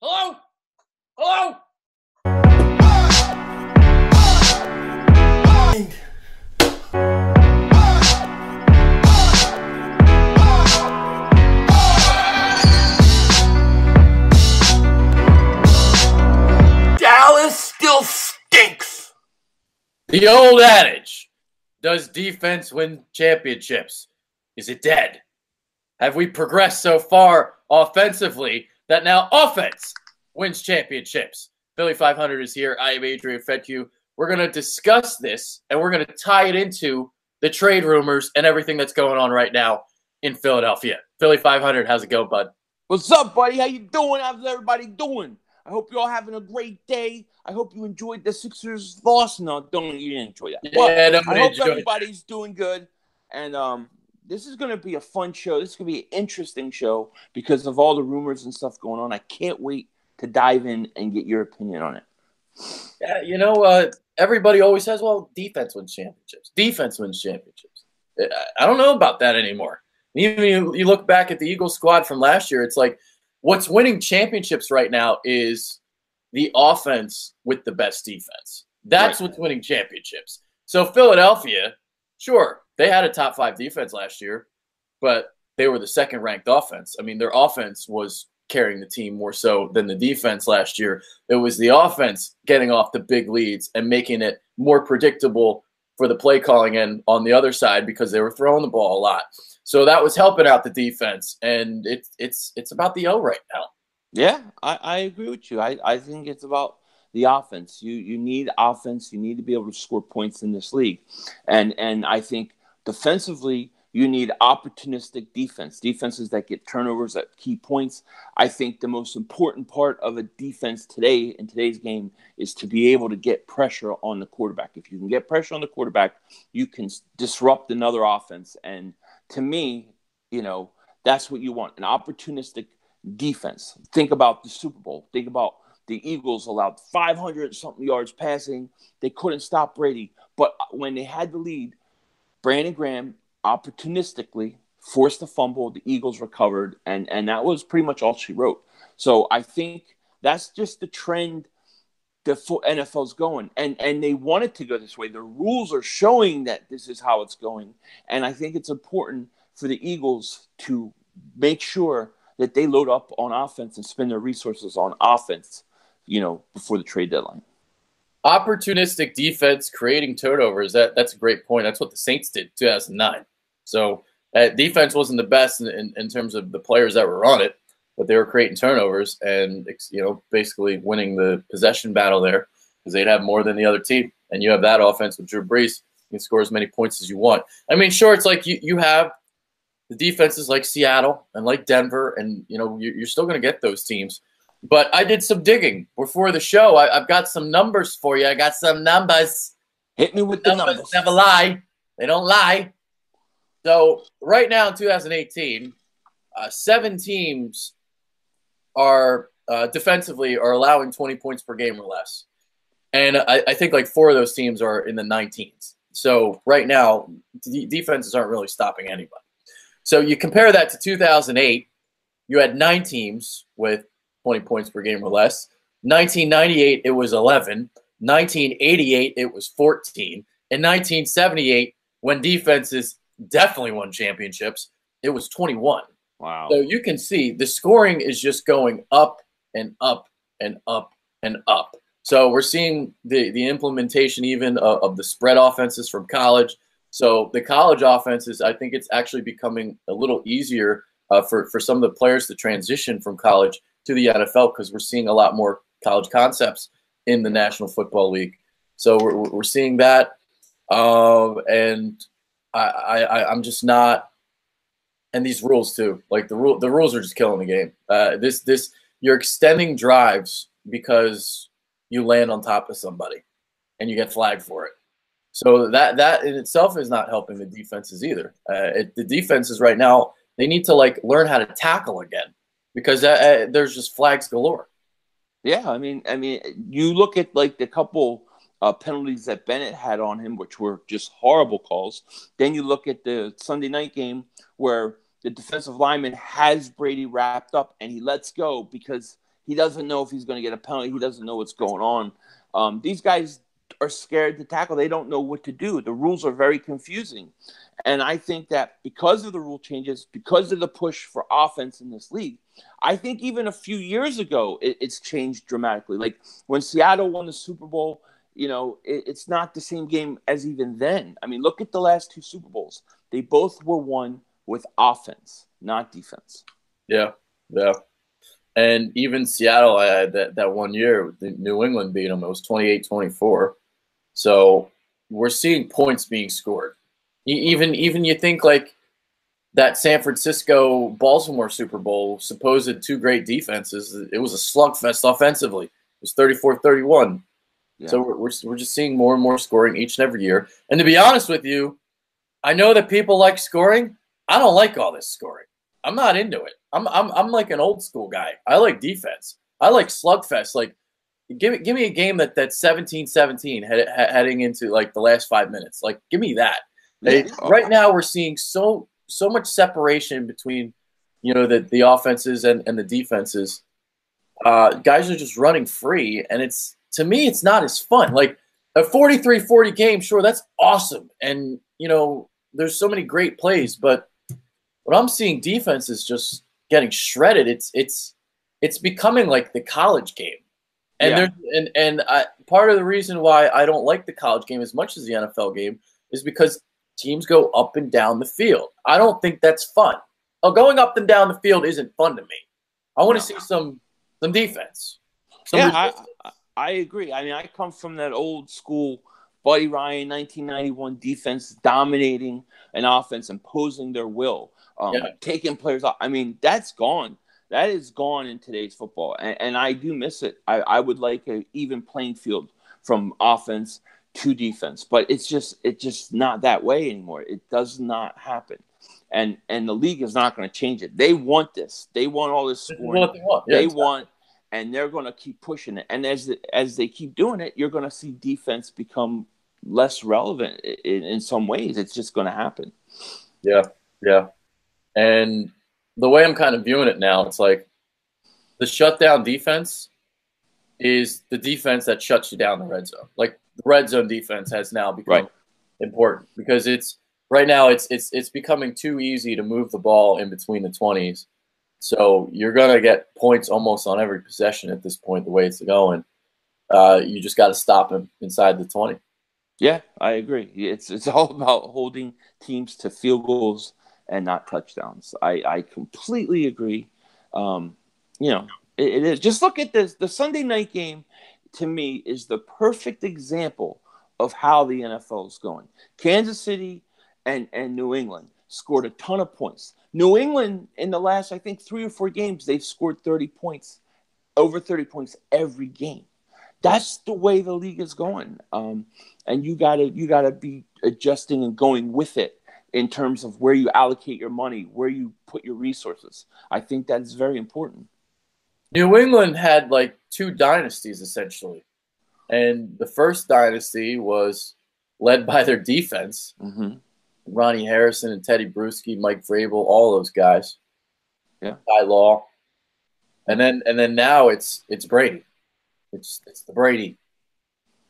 Hello? Hello? Dallas still stinks. The old adage, does defense win championships? Is it dead? Have we progressed so far offensively that now offense wins championships? Philly 500 is here. I am Adrian Fetcu. We're going to discuss this, and we're going to tie it into the trade rumors and everything that's going on right now in Philadelphia. Philly 500, how's it go, bud? What's up, buddy? How you doing? How's everybody doing? I hope you're all having a great day. I hope you enjoyed the Sixers loss. No, you didn't enjoy that. Yeah, but I hope everybody's doing good. And this is going to be a fun show. This is going to be an interesting show because of all the rumors and stuff going on. I can't wait to dive in and get your opinion on it. Yeah, everybody always says, well, defense wins championships. Defense wins championships. I don't know about that anymore. Even you look back at the Eagles squad from last year, it's like what's winning championships right now is the offense with the best defense. That's what's winning championships. So Philadelphia, sure, they had a top 5 defense last year, but they were the second-ranked offense. I mean, their offense was carrying the team more so than the defense last year. It was the offense getting off the big leads and making it more predictable for the play calling end on the other side because they were throwing the ball a lot. So that was helping out the defense, and it's about the O right now. Yeah, I agree with you. I think it's about the offense. You need offense. You need to be able to score points in this league. And I think defensively, you need opportunistic defense, defenses that get turnovers at key points. I think the most important part of a defense today in today's game is to be able to get pressure on the quarterback. If you can get pressure on the quarterback, you can disrupt another offense. And to me, that's what you want, an opportunistic defense. Think about the Super Bowl. Think about the Eagles allowed 500-something yards passing. They couldn't stop Brady. But when they had the lead, Brandon Graham opportunistically forced a fumble. The Eagles recovered, and that was pretty much all she wrote. So I think that's just the trend the NFL's going. And they want it to go this way. The rules are showing that this is how it's going. And I think it's important for the Eagles to make sure that they load up on offense and spend their resources on offense, before the trade deadline. Opportunistic defense, creating turnovers, that's a great point. That's what the Saints did in 2009. So defense wasn't the best in terms of the players that were on it, but they were creating turnovers and, basically winning the possession battle there because they'd have more than the other team. And you have that offense with Drew Brees. You can score as many points as you want. I mean, sure, it's like you have the defenses like Seattle and like Denver, and, you're still going to get those teams. But I did some digging before the show. I've got some numbers for you. I got some numbers. Hit me with the numbers. Never lie. They don't lie. So right now in 2018, 7 teams are defensively are allowing 20 points per game or less. And I think like 4 of those teams are in the 19s. So right now, defenses aren't really stopping anybody. So you compare that to 2008, you had 9 teams with 20 points per game or less. 1998, it was 11. 1988, it was 14. In 1978, when defenses definitely won championships, it was 21. Wow. So you can see the scoring is just going up and up and up and up. So we're seeing the implementation even of the spread offenses from college. So the college offenses, I think it's actually becoming a little easier for some of the players to transition from college to the NFL because we're seeing a lot more college concepts in the National Football League. So we're seeing that. And I'm just not – and these rules too. Like the rules are just killing the game. You're extending drives because you land on top of somebody and you get flagged for it. So that in itself is not helping the defenses either. The defenses right now, they need to learn how to tackle again because there's just flags galore. Yeah, I mean, you look at the couple penalties that Bennett had on him, which were just horrible calls. Then you look at the Sunday night game where the defensive lineman has Brady wrapped up and he lets go because He doesn't know if he's going to get a penalty. He doesn't know what's going on. These guys are scared to tackle. They don't know what to do. The rules are very confusing. And I think that because of the rule changes, because of the push for offense in this league, I think even a few years ago, it's changed dramatically. Like when Seattle won the Super Bowl, it's not the same game as even then. I mean, look at the last two Super Bowls. They both were won with offense, not defense. Yeah, yeah. And even Seattle, I had that 1 year, New England beat them. It was 28-24. So we're seeing points being scored. Even you think like that San Francisco Baltimore Super Bowl, supposed two great defenses, it was a slugfest offensively. It was 34-31. Yeah. So we're just seeing more and more scoring each and every year. And to be honest with you, I know that people like scoring. I don't like all this scoring. I'm not into it. I'm like an old school guy. I like defense. I like slugfest. Like give me a game that's 17-17 heading into like the last 5 minutes. Like give me that. Yeah. Right now we're seeing so much separation between the offenses and the defenses. Guys are just running free, and to me it's not as fun. Like a 43-40 game, sure, that's awesome, and there's so many great plays, but what I'm seeing defense is just getting shredded. It's becoming like the college game, and part of the reason why I don't like the college game as much as the NFL game is because teams go up and down the field. I don't think that's fun. Going up and down the field isn't fun to me. I want to see some defense. I agree. I mean, I come from that old school Buddy Ryan 1991 defense, dominating an offense, imposing their will, taking players off. I mean, that's gone. That is gone in today's football, and I do miss it. I would like an even playing field from offense to defense, but it's just not that way anymore. It does not happen, and the league is not going to change it. They want this. They want all this scoring. What they want. Yeah, they want, and they're going to keep pushing it. And as they keep doing it, you're going to see defense become less relevant in some ways. It's just going to happen. Yeah, yeah. And the way I'm kind of viewing it now, it's like the shutdown defense is the defense that shuts you down in the red zone. Like the red zone defense has now become important because right now it's becoming too easy to move the ball in between the 20s. So you're gonna get points almost on every possession at this point. The way it's going, you just got to stop him inside the 20. Yeah, I agree. It's all about holding teams to field goals and not touchdowns. I completely agree. It is. Just look at this. The Sunday night game, to me, is the perfect example of how the NFL is going. Kansas City and New England scored a ton of points. New England, in the last, I think, 3 or 4 games, they've scored 30 points, over 30 points every game. That's the way the league is going. And you gotta be adjusting and going with it in terms of where you allocate your money, where you put your resources. I think that is very important. New England had like 2 dynasties essentially, and the first dynasty was led by their defense. Mm-hmm. Ronnie Harrison and Teddy Bruschi, Mike Vrabel, all those guys. Yeah, Ty Law, and then now it's Brady. It's the Brady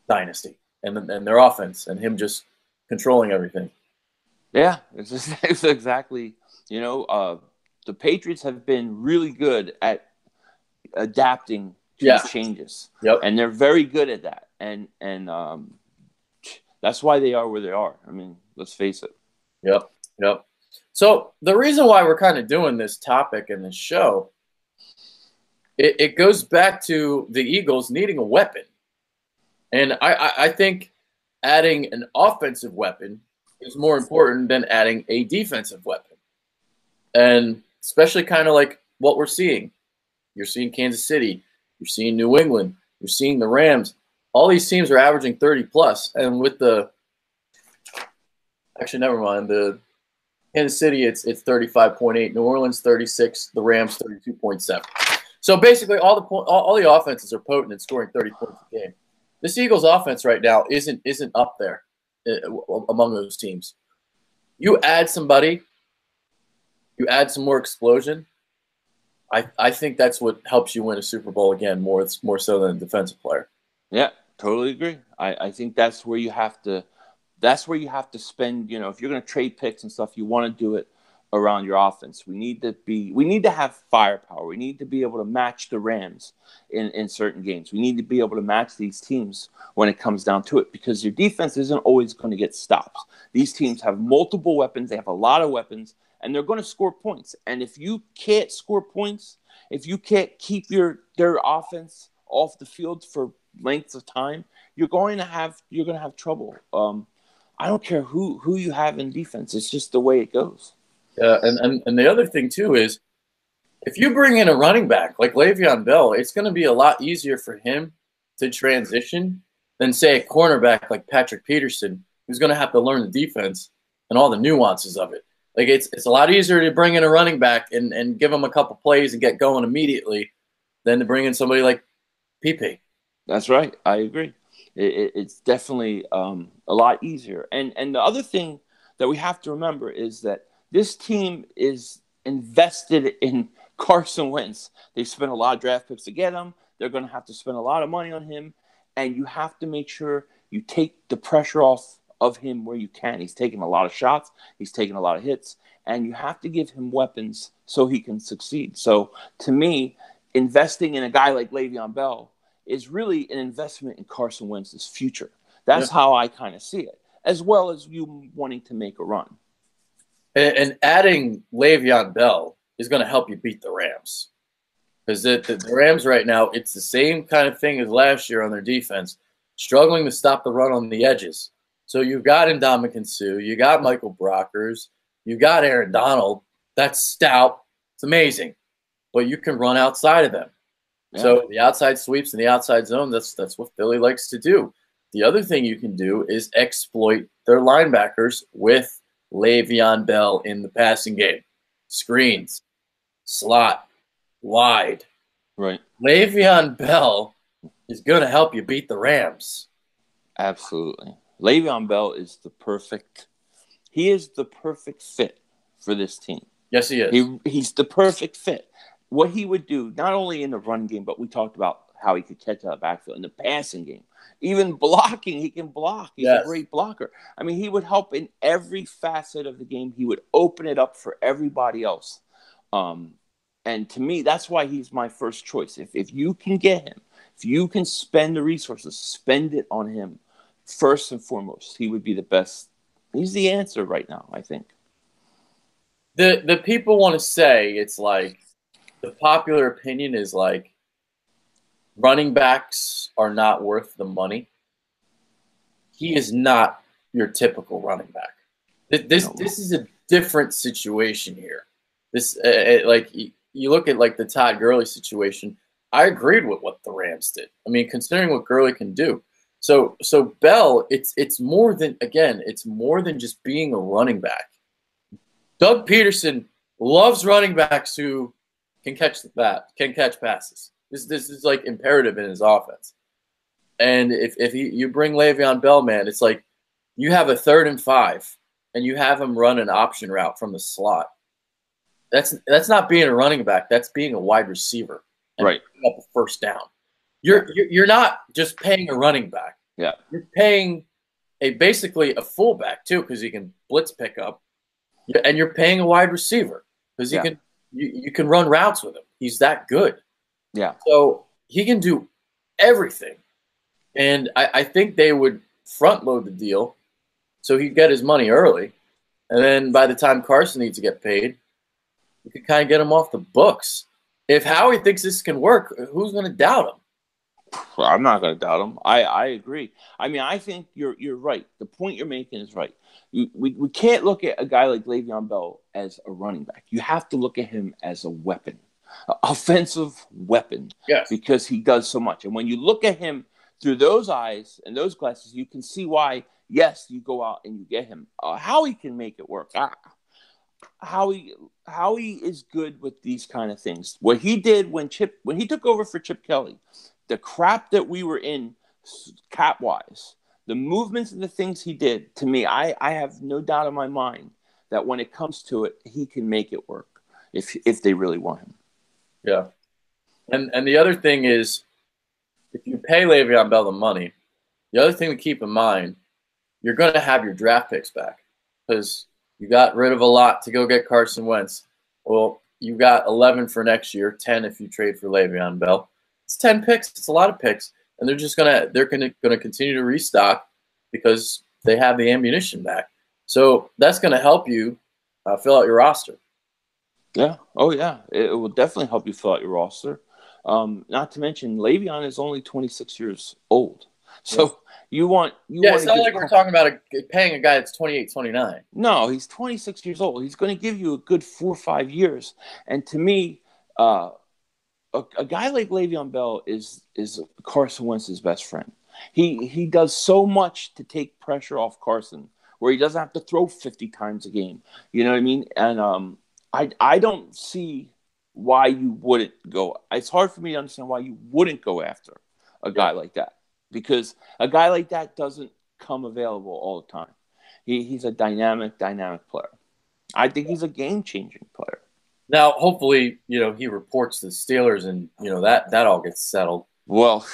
dynasty, and their offense, and him just controlling everything. Yeah, it's exactly. The Patriots have been really good at adapting to changes. Yep. And they're very good at that, and that's why they are where they are. I mean, let's face it. Yep. So the reason why we're kind of doing this topic in this show, it goes back to the Eagles needing a weapon. And I think adding an offensive weapon is more important than adding a defensive weapon. And especially kind of like what we're seeing. You're seeing Kansas City. You're seeing New England. You're seeing the Rams. All these teams are averaging 30+. And with actually, never mind. The Kansas City, it's 35.8. New Orleans, 36. The Rams, 32.7. So basically, all the offenses are potent in scoring 30 points a game. This Eagles offense right now isn't up there among those teams. You add somebody, you add some more explosion, I think that's what helps you win a Super Bowl again, more so than a defensive player. Yeah, totally agree. I think that's where you have to spend, if you're going to trade picks and stuff, you want to do it around your offense. We need to have firepower. We need to be able to match the Rams in certain games. We need to be able to match these teams when it comes down to it, because your defense isn't always going to get stops. These teams have multiple weapons. They have a lot of weapons, and they're going to score points. And if you can't score points, if you can't keep their offense off the field for lengths of time, you're going to have trouble. I don't care who you have in defense. It's just the way it goes. And the other thing too is, if you bring in a running back like Le'Veon Bell, it's going to be a lot easier for him to transition than, say, a cornerback like Patrick Peterson, who's going to have to learn the defense and all the nuances of it. Like, it's a lot easier to bring in a running back and give him a couple plays and get going immediately than to bring in somebody like PP. That's right. I agree. It's definitely a lot easier. And the other thing that we have to remember is that this team is invested in Carson Wentz. They spent a lot of draft picks to get him. They're going to have to spend a lot of money on him. And you have to make sure you take the pressure off of him where you can. He's taking a lot of shots. He's taking a lot of hits. And you have to give him weapons so he can succeed. So, to me, investing in a guy like Le'Veon Bell is really an investment in Carson Wentz's future. That's how I kind of see it, as well as you wanting to make a run. And adding Le'Veon Bell is going to help you beat the Rams. Because the Rams right now, it's the same kind of thing as last year on their defense, struggling to stop the run on the edges. So you've got Ndamukong Suh, you got Michael Brockers, you got Aaron Donald. That's stout. It's amazing. But you can run outside of them. Yeah. So the outside sweeps and the outside zone, that's what Philly likes to do. The other thing you can do is exploit their linebackers with Le'Veon Bell in the passing game. Screens, slot, wide. Right. Le'Veon Bell is going to help you beat the Rams. Absolutely. Le'Veon Bell is the perfect fit for this team. Yes, he is. He's the perfect fit. What he would do, not only in the run game, but we talked about how he could catch out of the backfield in the passing game. Even blocking, he can block. He's a great blocker. I mean, he would help in every facet of the game. He would open it up for everybody else. And to me, that's why he's my first choice. If you can get him, if you can spend the resources, spend it on him first and foremost, he would be the best. He's the answer right now, I think. The people want to say, it's like, the popular opinion is like, running backs are not worth the money. He is not your typical running back. This is a different situation here. This like, you look at like the Todd Gurley situation. I agreed with what the Rams did. I mean, considering what Gurley can do. So Bell, it's more than just being a running back. Doug Peterson loves running backs who can catch passes. This is like imperative in his offense. And if you bring Le'Veon Bell, man, it's like you have a 3rd and 5, and you have him run an option route from the slot. That's not being a running back. That's being a wide receiver. And right. Picking up a first down. You're not just paying a running back. Yeah. You're paying basically a fullback too, because he can blitz pick up, and you're paying a wide receiver because you can run routes with him. He's that good. Yeah. So he can do everything. And I think they would front load the deal so he'd get his money early. And then by the time Carson needs to get paid, you could kind of get him off the books. If Howie thinks this can work, who's going to doubt him? Well, I'm not going to doubt him. I agree. I mean, I think you're right. The point you're making is right. We can't look at a guy like Le'Veon Bell as a running back. You have to look at him as a weapon, an offensive weapon, because he does so much. And when you look at him through those eyes and those glasses, you can see why, yes, you go out and you get him. How he can make it work. How he is good with these kind of things. What he did when he took over for Chip Kelly, the crap that we were in cap-wise, the movements and the things he did, to me, I have no doubt in my mind that when it comes to it, he can make it work if they really want him. Yeah. And the other thing is, if you pay Le'Veon Bell the money, the other thing to keep in mind, you're going to have your draft picks back because you got rid of a lot to go get Carson Wentz. Well, you got 11 for next year, 10 if you trade for Le'Veon Bell. It's 10 picks. It's a lot of picks, and they're gonna continue to restock because they have the ammunition back. So that's going to help you fill out your roster. Yeah. Oh, yeah. It will definitely help you fill out your roster. Not to mention, Le'Veon is only 26 years old. So Yeah. you Yeah, want it's to not give like we're talking about paying a guy that's 28, 29. No, he's 26 years old. He's going to give you a good 4 or 5 years. And to me, uh, a guy like Le'Veon Bell is Carson Wentz's best friend. He does so much to take pressure off Carson, where he doesn't have to throw 50 times a game. You know what I mean? And I don't see why you wouldn't go. It's hard for me to understand why you wouldn't go after a guy like that, because a guy like that doesn't come available all the time. He's a dynamic player. I think he's a game-changing player. Now, hopefully, he reports to the Steelers, and that all gets settled. Well,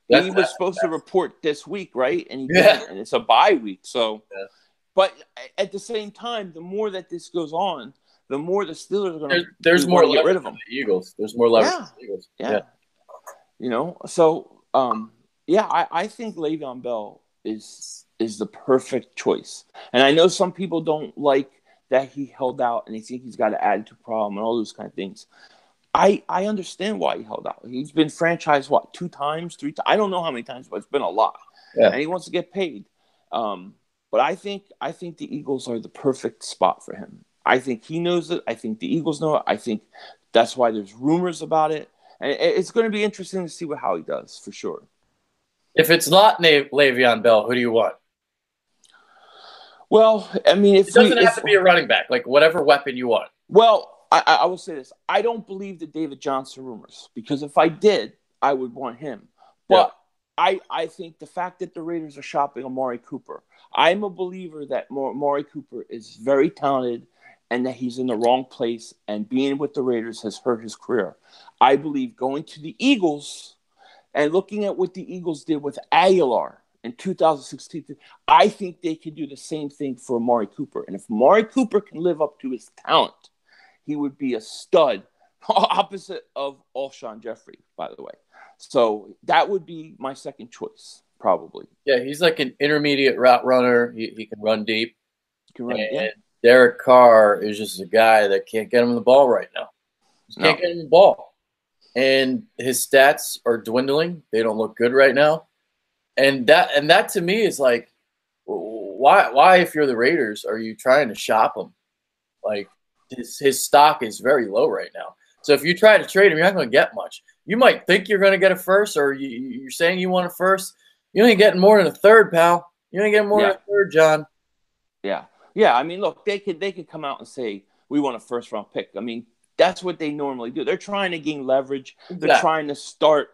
he was supposed to report this week, right? And he didn't, and it's a bye week. So, but at the same time, the more that this goes on, the more the Steelers are going to there's more get rid of him. The Eagles. There's more leverage for the Eagles. Yeah. So I think Le'Veon Bell is the perfect choice. And I know some people don't like that he held out and they think he's got an attitude problem and all those kind of things. I understand why he held out. He's been franchised, 2 times, 3 times? I don't know how many times, but it's been a lot. Yeah. And he wants to get paid. But I think the Eagles are the perfect spot for him. I think he knows it. I think the Eagles know it. I think that's why there's rumors about it. And it's going to be interesting to see how he does, for sure. If it's not Le'Veon Bell, who do you want? Well, I mean, it doesn't have to be a running back, like whatever weapon you want. Well, I will say this. I don't believe the David Johnson rumors, because if I did, I would want him. But I think the fact that the Raiders are shopping Amari Cooper, I'm a believer that Amari Cooper is very talented and that he's in the wrong place, and being with the Raiders has hurt his career. I believe going to the Eagles and looking at what the Eagles did with Aguilar in 2016, I think they can do the same thing for Amari Cooper. And if Amari Cooper can live up to his talent, he would be a stud, opposite of Alshon Jeffrey, by the way. So that would be my second choice, probably. Yeah, he's like an intermediate route runner. He can run deep. And Derek Carr is just a guy that can't get him the ball right now. Just can't get him the ball. And his stats are dwindling. They don't look good right now. And that to me is like, why if you're the Raiders, are you trying to shop him? Like, his stock is very low right now. So if you try to trade him, you're not going to get much. You might think you're going to get a first, or you're saying you want a first. You ain't getting more than a third, pal. You ain't getting more than a third, John. Yeah. I mean, look, they could come out and say we want a first-round pick. I mean, that's what they normally do. They're trying to gain leverage. Exactly. They're trying to start,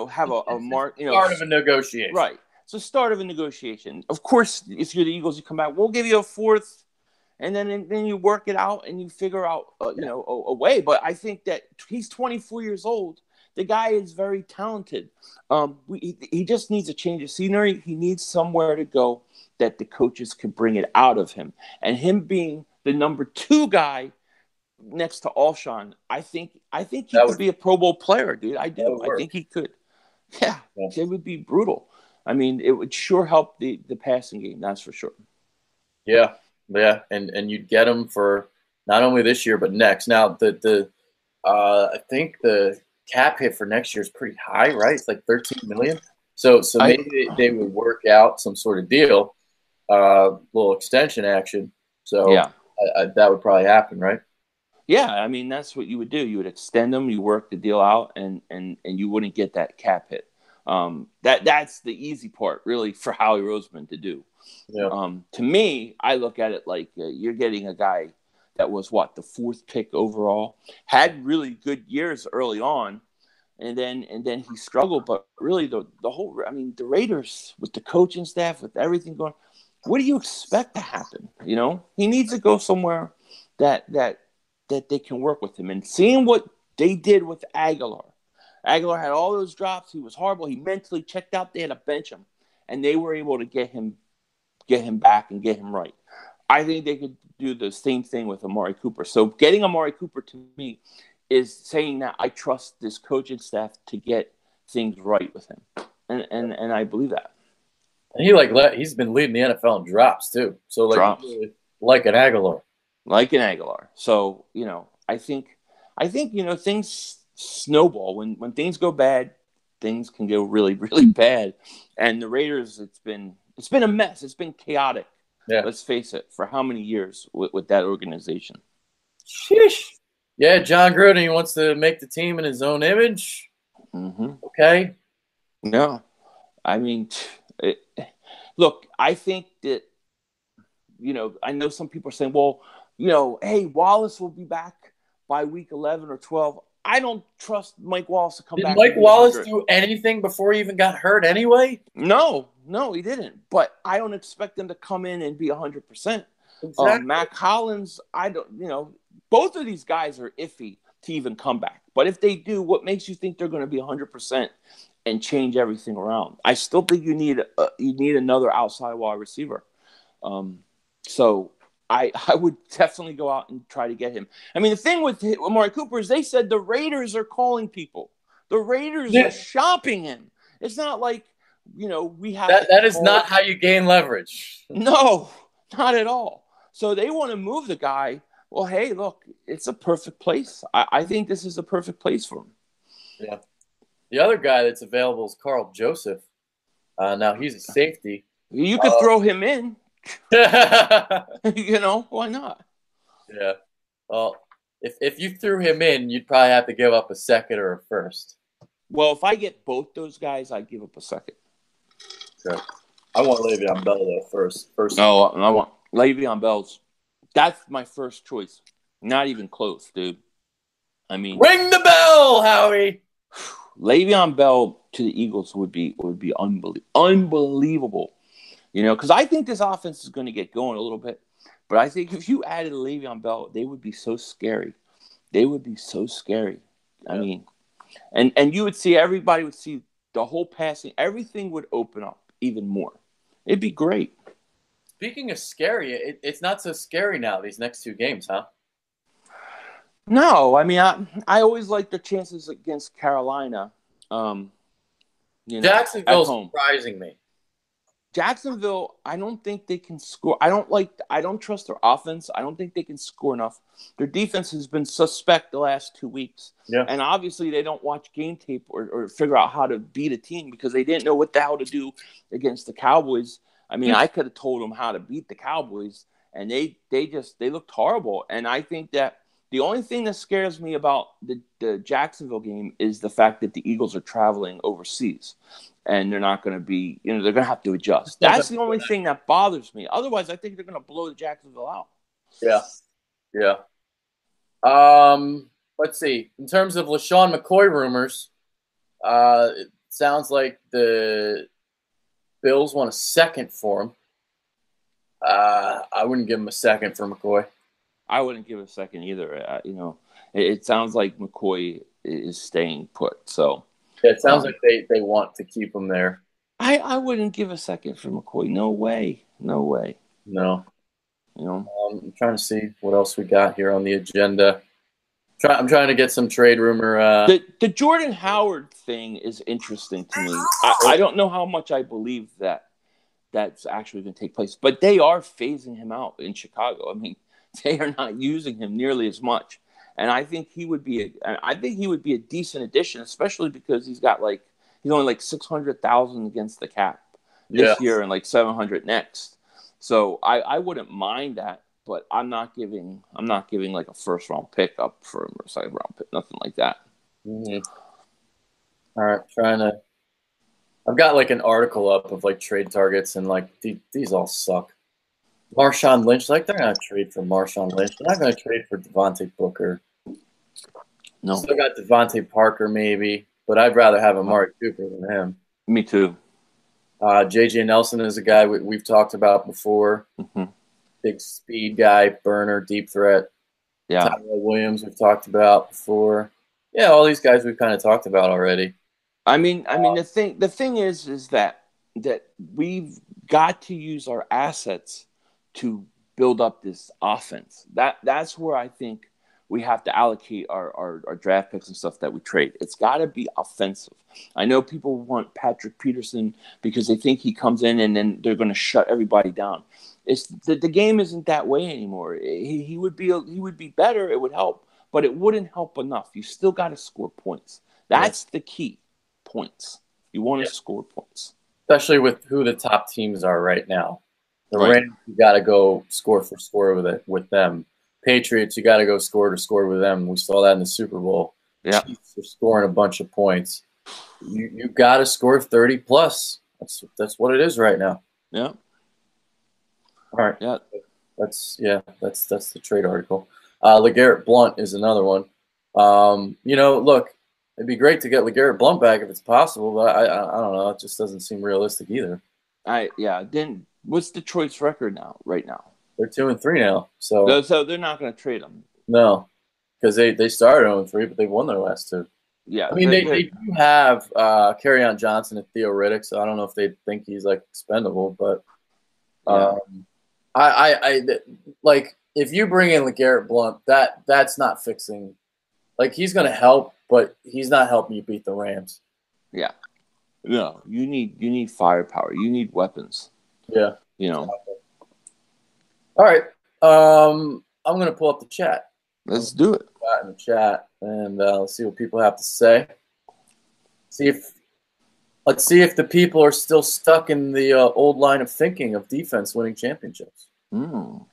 have a mark. Start of a negotiation. Right. It's the start of a negotiation. Of course, if you're the Eagles, you come back, we'll give you a fourth. And then you work it out and you figure out, a way. But I think that he's 24 years old. The guy is very talented. He just needs a change of scenery. He needs somewhere to go that the coaches can bring it out of him. And him being the number 2 guy next to Alshon, I think he could be a Pro Bowl player, dude. I do. I think he could. Yeah, it would be brutal. I mean, it would sure help the passing game. That's for sure. Yeah. Yeah, and you'd get them for not only this year but next. Now I think the cap hit for next year is pretty high, right? It's like $13 million. So maybe they would work out some sort of deal, little extension action. So that would probably happen, right? Yeah, I mean that's what you would do. You would extend them, you work the deal out, and you wouldn't get that cap hit. That's the easy part, really, for Howie Roseman to do. Yeah. To me, I look at it like you're getting a guy that was the 4th pick overall, had really good years early on, and then he struggled. But really, the the Raiders with the coaching staff, with everything going, what do you expect to happen? He needs to go somewhere that they can work with him. And seeing what they did with Aguilar. Aguilar had all those drops. He was horrible. He mentally checked out. They had to bench him, and they were able to get him back and get him right. I think they could do the same thing with Amari Cooper. So getting Amari Cooper to me is saying that I trust this coaching staff to get things right with him, and I believe that. And he's been leading the NFL in drops too. So Drops. Like an Aguilar. Like an Aguilar. So, I think things snowball. When things go bad, things can go really, really bad. And the Raiders, it's been a mess. It's been chaotic. Yeah. Let's face it, for how many years with that organization? Sheesh. Yeah, John Gruden, he wants to make the team in his own image. Mm-hmm. Okay. No. I mean, look, I think that, I know some people are saying, well, hey, Wallace will be back by week 11 or 12. I don't trust Mike Wallace to come back. Did Mike Wallace do anything before he even got hurt anyway? No, he didn't. But I don't expect him to come in and be 100%. Exactly. Mac Hollins, I don't, both of these guys are iffy to even come back. But if they do, what makes you think they're going to be 100% and change everything around? I still think you need another outside wide receiver. So I would definitely go out and try to get him. I mean, the thing with Amari Cooper is they said the Raiders are calling people. The Raiders are shopping him. It's not like, we have that is not how you gain leverage. No, not at all. So they want to move the guy. Well, hey, look, it's a perfect place. I think this is a perfect place for him. Yeah. The other guy that's available is Carl Joseph. Now he's a safety. You could throw him in. Why not? Yeah. Well, if you threw him in, you'd probably have to give up a second or a first. Well, if I get both those guys, I'd give up a second. Okay. I want Le'Veon Bell though first. No, I want Le'Veon Bell's. That's my first choice. Not even close, dude. I mean, ring the bell, Howie. Le'Veon Bell to the Eagles would be unbelievable. Because I think this offense is going to get going a little bit. But I think if you added Le'Veon Bell, they would be so scary. They would be so scary. Yeah. I mean, and you would see, everybody would see the whole passing. Everything would open up even more. It'd be great. Speaking of scary, it's not so scary now, these next two games, huh? No, I mean, I always like the chances against Carolina. Jacksonville's surprising me. Jacksonville, I don't think they can score. I don't trust their offense. I don't think they can score enough. Their defense has been suspect the last 2 weeks. Yeah. And obviously they don't watch game tape or figure out how to beat a team because they didn't know what the hell to do against the Cowboys. I mean, I could have told them how to beat the Cowboys, and they looked horrible. And I think that the only thing that scares me about the Jacksonville game is the fact that the Eagles are traveling overseas. And they're not going to be, they're going to have to adjust. That's the only thing that bothers me. Otherwise, I think they're going to blow the Jacksonville out. Yeah. Yeah. Let's see. In terms of LaShawn McCoy rumors, it sounds like the Bills want a second for him. I wouldn't give him a second for McCoy. I wouldn't give a second either. It sounds like McCoy is staying put, so. Yeah, it sounds like they want to keep him there. I wouldn't give a second for McCoy. No way. No. I'm trying to see what else we got here on the agenda. I'm trying to get some trade rumor. The Jordan Howard thing is interesting to me. I don't know how much I believe that's actually going to take place, but they are phasing him out in Chicago. I mean, they are not using him nearly as much. And I think he would be a decent addition, especially because he's only like 600,000 against the cap this year and like 700 next. So I wouldn't mind that, but I'm not giving like a first round pick up for him or a second round pick, nothing like that. Mm-hmm. All right, I've got like an article up of like trade targets and like these all suck. Marshawn Lynch, like they're not gonna trade for Marshawn Lynch. They're not gonna trade for Devontae Booker. No. Still got Devontae Parker maybe, but I'd rather have Amari Cooper than him. Me too. J.J. Nelson is a guy we've talked about before. Mm-hmm. Big speed guy, burner, deep threat. Yeah. Tyrell Williams we've talked about before. Yeah, all these guys we've kind of talked about already. The thing is that we've got to use our assets to build up this offense. That's where I think we have to allocate our draft picks and stuff that we trade. It's got to be offensive. I know people want Patrick Peterson because they think he comes in and then they're going to shut everybody down. It's the game isn't that way anymore. He would be better. It would help, but it wouldn't help enough. You still got to score points. That's the key. Points. You want to score points, especially with who the top teams are right now. The right? Rams, you got to go score for score with them. Patriots, you got to go score to score with them. We saw that in the Super Bowl. Yeah, Chiefs are scoring a bunch of points. You got to score 30 plus. That's what it is right now. yeah. All right. Yeah. That's the trade article. LeGarrette Blount is another one. Look, it'd be great to get LeGarrette Blount back if it's possible, but I don't know. It just doesn't seem realistic either. What's Detroit's record right now? They're 2-3 now, so they're not going to trade him. No, because they started 0-3, but they won their last two. Yeah, I mean they do have Kerryon Johnson and Theo Riddick, so I don't know if they think he's like expendable, but I like if you bring in LeGarrette Blount, that's not fixing. Like he's going to help, but he's not helping you beat the Rams. Yeah, no, you need firepower. You need weapons. Yeah, Exactly. All right, I'm going to pull up the chat. Let's do it. In the chat, and let's see what people have to say. Let's see if the people are still stuck in the old line of thinking of defense winning championships. What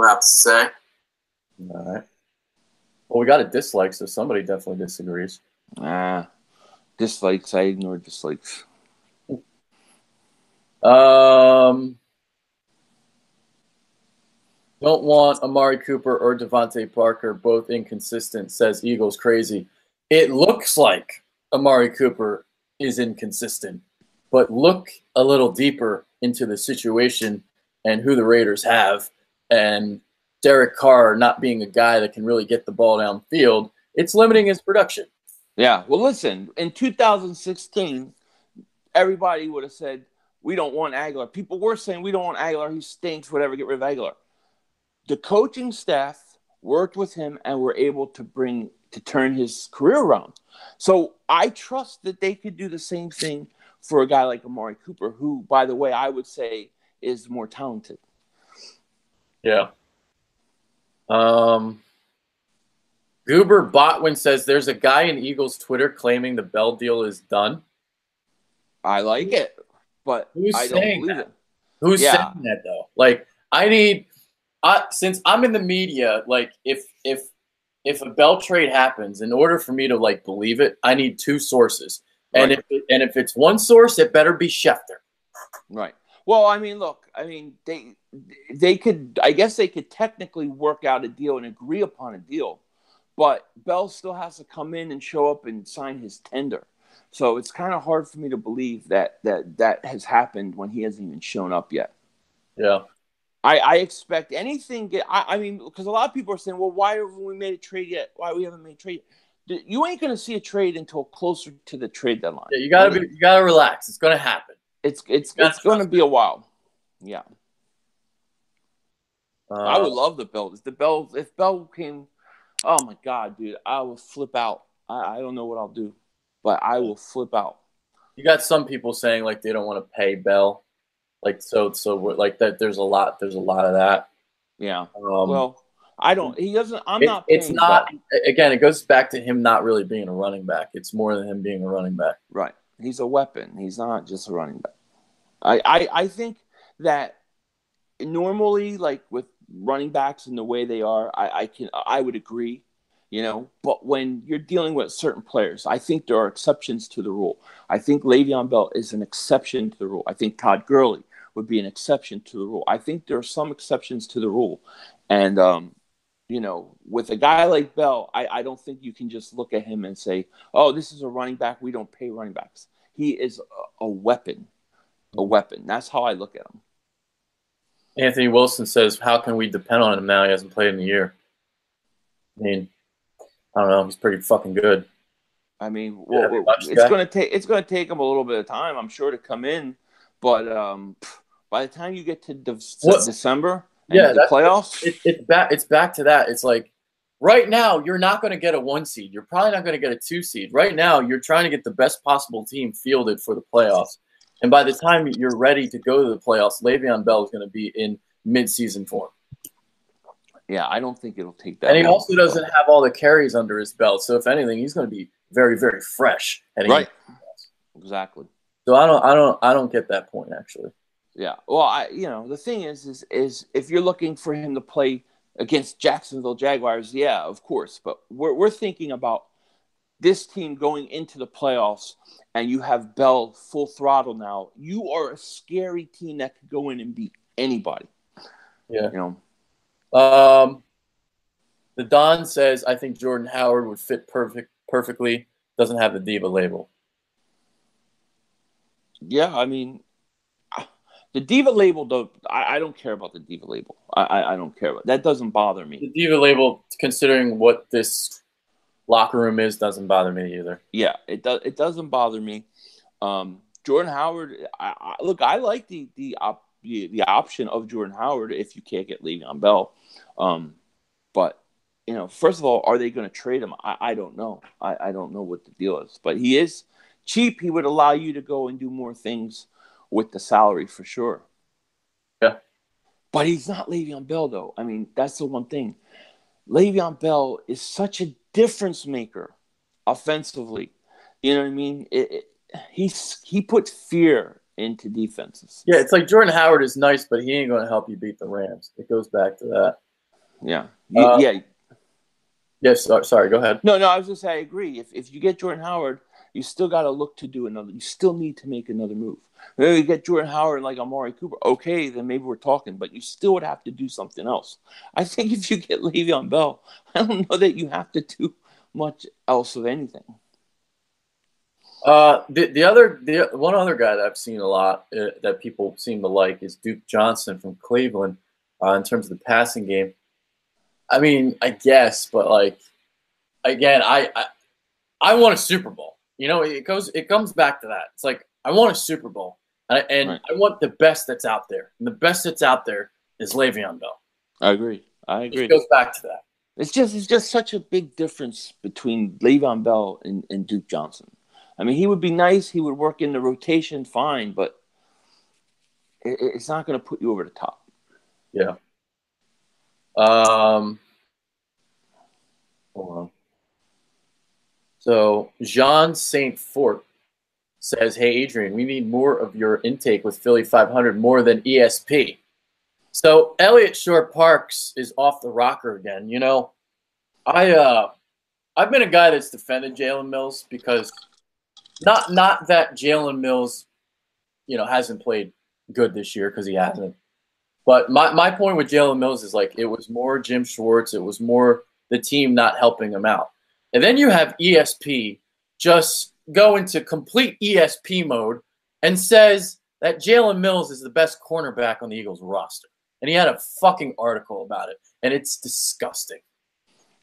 I have to say. All right. Well, we got a dislike, so somebody definitely disagrees. Dislikes. I ignore dislikes. Don't want Amari Cooper or Devontae Parker, both inconsistent, says Eagles crazy. It looks like Amari Cooper is inconsistent, but look a little deeper into the situation and who the Raiders have, and Derek Carr not being a guy that can really get the ball downfield, it's limiting his production. Yeah, well, listen, in 2016, everybody would have said, we don't want Aguilar. People were saying, we don't want Aguilar. He stinks, whatever, get rid of Aguilar. The coaching staff worked with him and were able to turn his career around. So I trust that they could do the same thing for a guy like Amari Cooper, who, by the way, I would say is more talented. Yeah. Goober Botwin says there's a guy in Eagles Twitter claiming the Bell deal is done. I like it, but I don't believe it. Who's saying that though? Like, since I'm in the media, like if a Bell trade happens, in order for me to like believe it, I need two sources. And right. if it's one source, it better be Schefter. Right. Well, I mean, look, they could, I guess they could technically work out a deal and agree upon a deal, but Bell still has to come in and show up and sign his tender. So it's kind of hard for me to believe that has happened when he hasn't even shown up yet. Yeah. I expect anything. I mean, because a lot of people are saying, well, why haven't we made a trade yet? Why we haven't made a trade yet? You ain't going to see a trade until closer to the trade deadline. Yeah, you gotta relax. It's going to happen. It's going to be a while. Yeah. I would love the Bell. If Bell came, oh my God, dude, I would flip out. I don't know what I'll do, but I will flip out. You got some people saying like they don't want to pay Bell. Like so like that. There's a lot of that. Yeah. Well, I don't. He doesn't. Not. It's not. Again, it goes back to him not really being a running back. It's more than him being a running back. Right. He's a weapon. He's not just a running back. I think that normally, like with running backs and the way they are, I would agree. But when you're dealing with certain players, I think there are exceptions to the rule. I think Le'Veon Bell is an exception to the rule. I think Todd Gurley would be an exception to the rule. I think there are some exceptions to the rule. And, with a guy like Bell, I don't think you can just look at him and say, oh, this is a running back. We don't pay running backs. He is a weapon. A weapon. That's how I look at him. Anthony Wilson says, how can we depend on him now? He hasn't played in a year. I mean, I don't know. He's pretty fucking good. I mean, Yeah, it's gonna take him a little bit of time, I'm sure, to come in. But by the time you get to what? December and Yeah, the playoffs, it's back. It's back to that. It's like right now you're not going to get a 1 seed. You're probably not going to get a 2 seed. Right now you're trying to get the best possible team fielded for the playoffs. And by the time you're ready to go to the playoffs, Le'Veon Bell is going to be in mid-season form. yeah, I don't think it'll take that. And he long. also doesn't have all the carries under his belt. So if anything, he's going to be very, very fresh. Right. Exactly. So I don't get that point actually. Yeah. Well, the thing is if you're looking for him to play against Jacksonville Jaguars, yeah, of course. But we're thinking about this team going into the playoffs, and you have Bell full throttle now. You are a scary team that could go in and beat anybody. Yeah. The Don says, I think Jordan Howard would fit perfectly. Doesn't have the diva label. Yeah, I mean, the diva label, though, I don't care about the diva label. I don't care about that. Doesn't bother me. The diva label, considering what this locker room is, doesn't bother me either. Yeah, it doesn't bother me. Jordan Howard, look, I like the option of Jordan Howard if you can't get Le'Veon Bell. But first of all, are they going to trade him? I don't know. I don't know what the deal is. But he is cheap. He would allow you to go and do more things with the salary for sure. Yeah. But he's not Le'Veon Bell, though. I mean, that's the one thing. Le'Veon Bell is such a difference maker offensively. You know what I mean? He puts fear into defenses. Yeah, it's like Jordan Howard is nice, but he ain't going to help you beat the Rams. It goes back to that. Yeah. Yeah. Yes. Sorry. Go ahead. No. I was just saying, I agree. If you get Jordan Howard, you still got to look to do another. You still need to make another move. Maybe you get Jordan Howard like Amari Cooper. Okay, then maybe we're talking. But you still would have to do something else. I think if you get Le'Veon Bell, I don't know that you have to do much else of anything. The one other guy that I've seen a lot that people seem to like is Duke Johnson from Cleveland. In terms of the passing game, I mean, I guess, but like, again, I want a Super Bowl. It comes back to that. It's like I want a Super Bowl, and right. I want the best that's out there, and the best that's out there is Le'Veon Bell. I agree. It goes back to that. It's just such a big difference between Le'Veon Bell and Duke Johnson. I mean, he would be nice. He would work in the rotation fine, but it's not going to put you over the top. Yeah. Hold on. So Jean Saint Fort says, "Hey Adrian, we need more of your intake with Philly 500 more than ESP." So Elliott Shore-Parks is off the rocker again. I've been a guy that's defended Jalen Mills because not that Jalen Mills, hasn't played good this year, because he hasn't. But my point with Jalen Mills is like it was more Jim Schwartz. It was more the team not helping him out. And then you have ESP just go into complete ESP mode and says that Jalen Mills is the best cornerback on the Eagles roster. And he had a fucking article about it. And it's disgusting.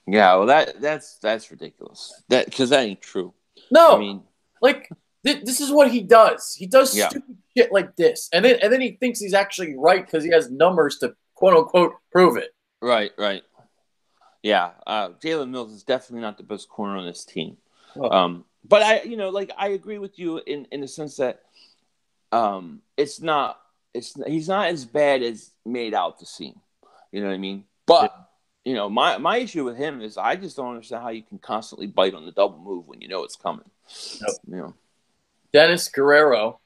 Yeah, well, that's ridiculous. Because that ain't true. No. I mean, like, this is what he does. He does stupid shit like this. And then he thinks he's actually right because he has numbers to, quote-unquote, prove it. Right. Yeah, Jalen Mills is definitely not the best corner on this team. Oh. But I agree with you in the sense that he's not as bad as made out to seem. You know what I mean? But my issue with him is I just don't understand how you can constantly bite on the double move when you know it's coming. Yep. Dennis Guerrero,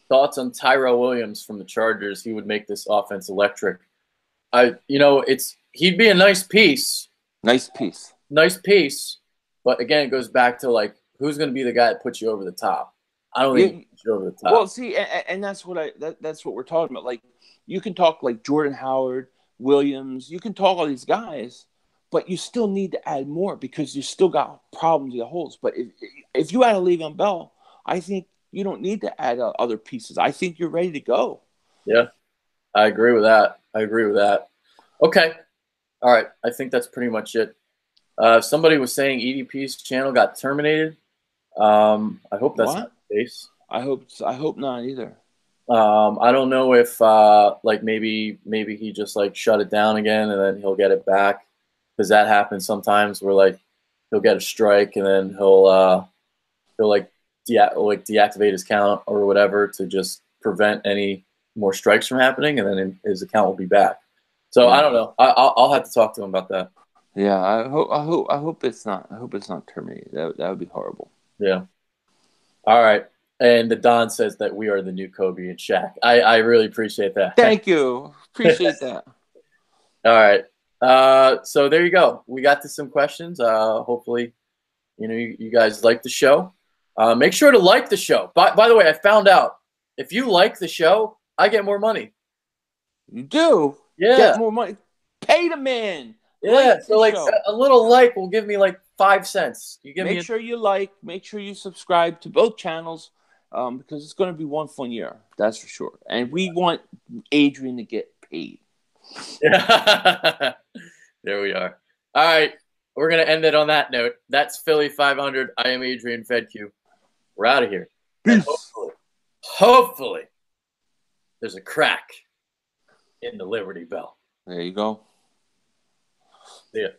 thoughts on Tyrell Williams from the Chargers? He would make this offense electric. He'd be a nice piece. Nice piece. But again, it goes back to like who's going to be the guy that puts you over the top. I don't think he puts you over the top. Well, see, and that's what that's what we're talking about. Like you can talk like Jordan Howard, Williams. You can talk all these guys, but you still need to add more because you still got problems with holes. But if you add a Le'Veon Bell, I think you don't need to add other pieces. I think you're ready to go. Yeah, I agree with that. Okay. All right. I think that's pretty much it. Somebody was saying EDP's channel got terminated. I hope that's What? not the case. I hope not either. I don't know if like maybe he just like shut it down again and then he'll get it back, because that happens sometimes where like he'll get a strike and then he'll like deactivate his account or whatever to just prevent any more strikes from happening, and then his account will be back. So Yeah. I don't know. I'll have to talk to him about that. Yeah, I hope it's not terminated. That would be horrible. Yeah. All right. And the Don says that we are the new Kobe and Shaq. I really appreciate that. Thank you. Appreciate that. All right. So there you go. We got to some questions. Hopefully, you guys like the show. Make sure to like the show. By the way, I found out if you like the show, I get more money. You do? Yeah. Get more money. Pay the man. Yeah. Like So like show. a little like will give me like 5 cents. You give Make me. sure you like. Make sure you subscribe to both channels, because it's going to be one fun year. That's for sure. And we want Adrian to get paid. Yeah. There we are. All right. We're going to end it on that note. That's Philly 500. I am Adrian Fedq. We're out of here. And hopefully, there's a crack in the Liberty Bell. There you go. See ya.